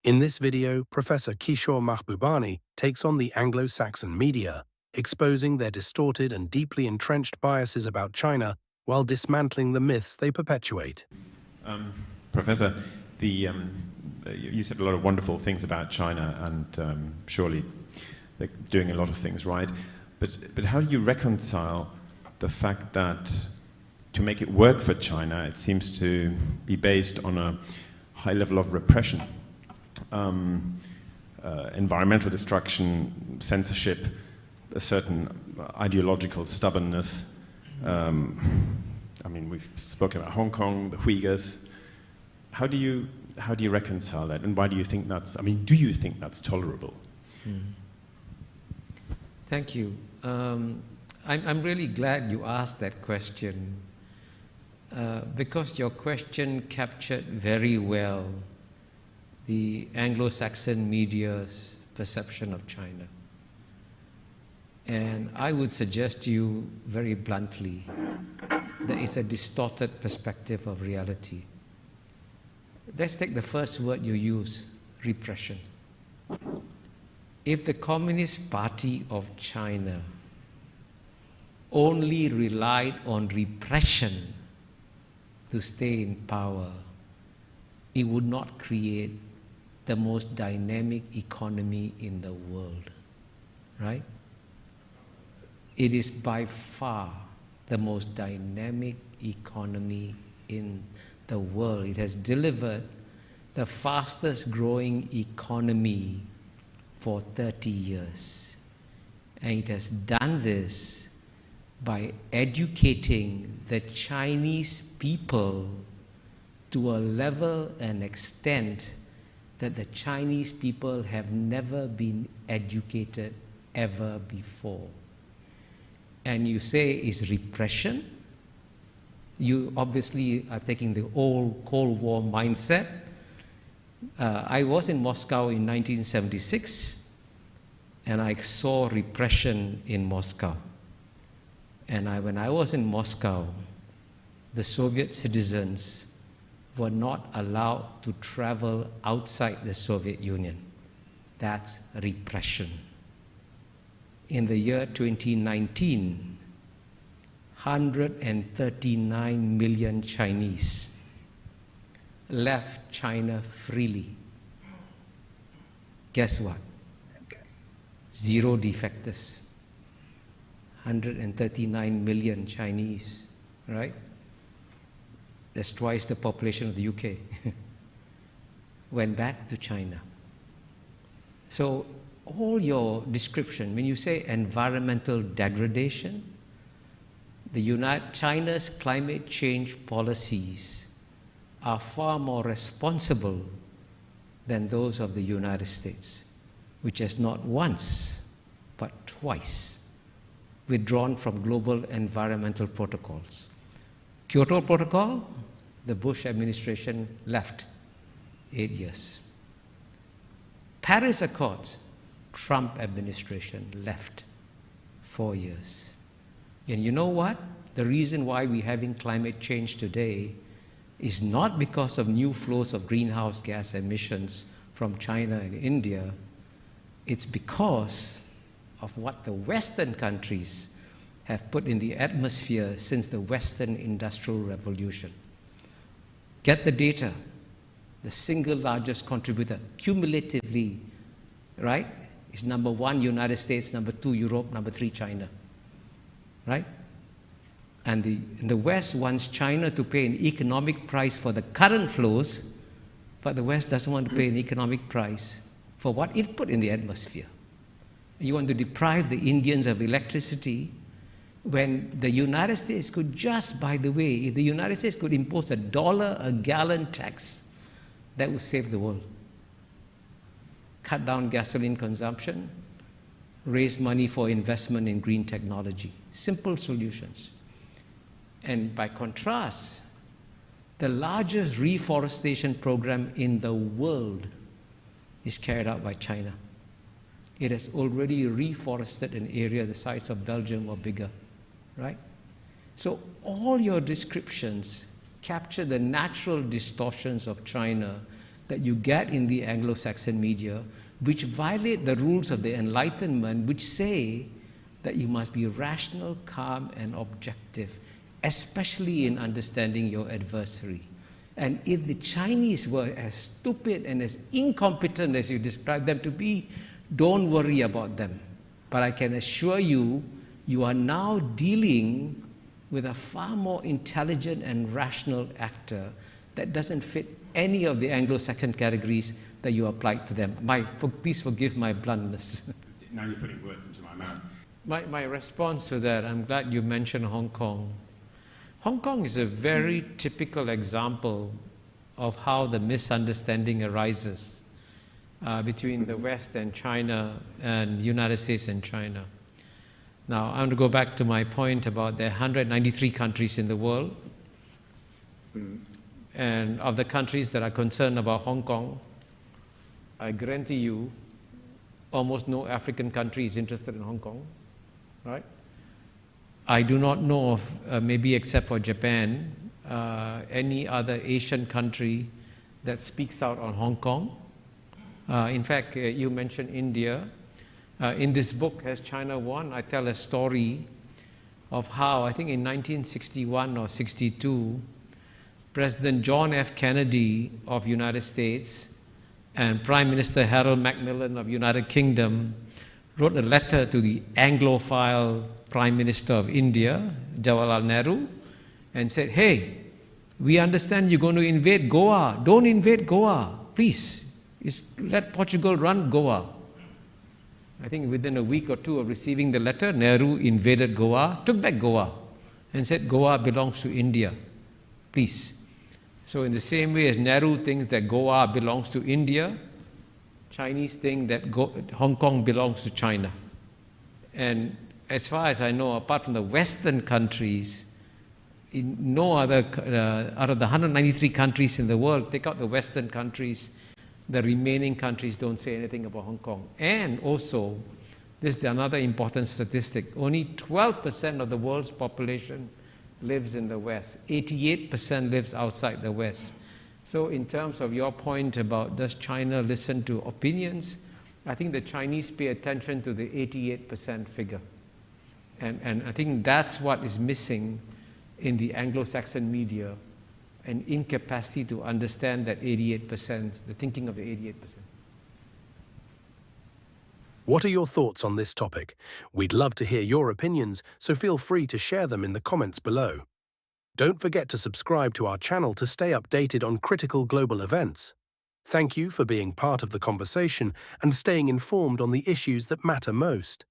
In this video, Professor Kishore Mahbubani takes on the Anglo-Saxon media, exposing their distorted and deeply entrenched biases about China while dismantling the myths they perpetuate. Professor, you said a lot of wonderful things about China, and surely they're doing a lot of things right. But how do you reconcile the fact that to make it work for China, it seems to be based on a high level of repression, environmental destruction, censorship, a certain ideological stubbornness? I mean, we've spoken about Hong Kong, the Uyghurs. How do you reconcile that, and why do you think that's? I mean, do you think that's tolerable? Thank you. I'm really glad you asked that question because your question captured very well the Anglo-Saxon media's perception of China. And I would suggest to you very bluntly that it's a distorted perspective of reality. Let's take the first word you use, repression. If the Communist Party of China only relied on repression to stay in power, it would not create the most dynamic economy in the world, right? It is by far the most dynamic economy in the world. It has delivered the fastest growing economy for 30 years. And it has done this by educating the Chinese people to a level and extent that the Chinese people have never been educated ever before. And you say it's repression. You obviously are taking the old Cold War mindset. I was in Moscow in 1976, and I saw repression in Moscow. And when I was in Moscow, the Soviet citizens were not allowed to travel outside the Soviet Union. That's repression. In the year 2019, 139 million Chinese left China freely. Guess what? Zero defectors. 139 million Chinese, right? That's twice the population of the UK. Went back to China. So all your description, when you say environmental degradation, China's climate change policies are far more responsible than those of the United States, which has not once, but twice withdrawn from global environmental protocols. Kyoto Protocol, the Bush administration left 8 years. Paris Accords, Trump administration left 4 years. And you know what? The reason why we're having climate change today is not because of new flows of greenhouse gas emissions from China and India. It's because of what the Western countries have put in the atmosphere since the Western Industrial Revolution. Get the data. The single largest contributor, cumulatively, right, is number 1, United States, number 2, Europe, number 3, China. Right? And the West wants China to pay an economic price for the current flows, but the West doesn't want to pay an economic price for what it put in the atmosphere. You want to deprive the Indians of electricity when the United States could just, by the way, if the United States could impose $1 a gallon tax, that would save the world. Cut down gasoline consumption, raise money for investment in green technology. Simple solutions. And by contrast, the largest reforestation program in the world is carried out by China. It has already reforested an area the size of Belgium or bigger, right? So all your descriptions capture the natural distortions of China that you get in the Anglo-Saxon media, which violate the rules of the Enlightenment, which say that you must be rational, calm, and objective, especially in understanding your adversary. And if the Chinese were as stupid and as incompetent as you describe them to be, don't worry about them. But I can assure you, you are now dealing with a far more intelligent and rational actor that doesn't fit any of the Anglo-Saxon categories that you applied to them. Please forgive my bluntness. Now you're putting words into my mouth. My response to that, I'm glad you mentioned Hong Kong. Hong Kong is a very typical example of how the misunderstanding arises between the West and China and United States and China. Now, I want to go back to my point about there are 193 countries in the world. And of the countries that are concerned about Hong Kong, I guarantee you, almost no African country is interested in Hong Kong, right? I do not know of, maybe except for Japan, any other Asian country that speaks out on Hong Kong. In fact, you mentioned India. In this book, Has China Won?, I tell a story of how, I think in 1961 or 62, President John F. Kennedy of United States and Prime Minister Harold Macmillan of United Kingdom wrote a letter to the Anglophile Prime Minister of India, Jawaharlal Nehru, and said, hey, we understand you're going to invade Goa. Don't invade Goa, please. Let Portugal run Goa. I think within a week or two of receiving the letter, Nehru invaded Goa, took back Goa, and said Goa belongs to India, please. So in the same way as Nehru thinks that Goa belongs to India, Chinese think that Hong Kong belongs to China. And as far as I know, apart from the Western countries, in no other, out of the 193 countries in the world, take out the Western countries, the remaining countries don't say anything about Hong Kong. And also, this is another important statistic, only 12% of the world's population lives in the West. 88% lives outside the West. So in terms of your point about does China listen to opinions, I think the Chinese pay attention to the 88% figure. And I think that's what is missing in the Anglo-Saxon media, an incapacity to understand that 88%, the thinking of the 88%. What are your thoughts on this topic? We'd love to hear your opinions, so feel free to share them in the comments below. Don't forget to subscribe to our channel to stay updated on critical global events. Thank you for being part of the conversation and staying informed on the issues that matter most.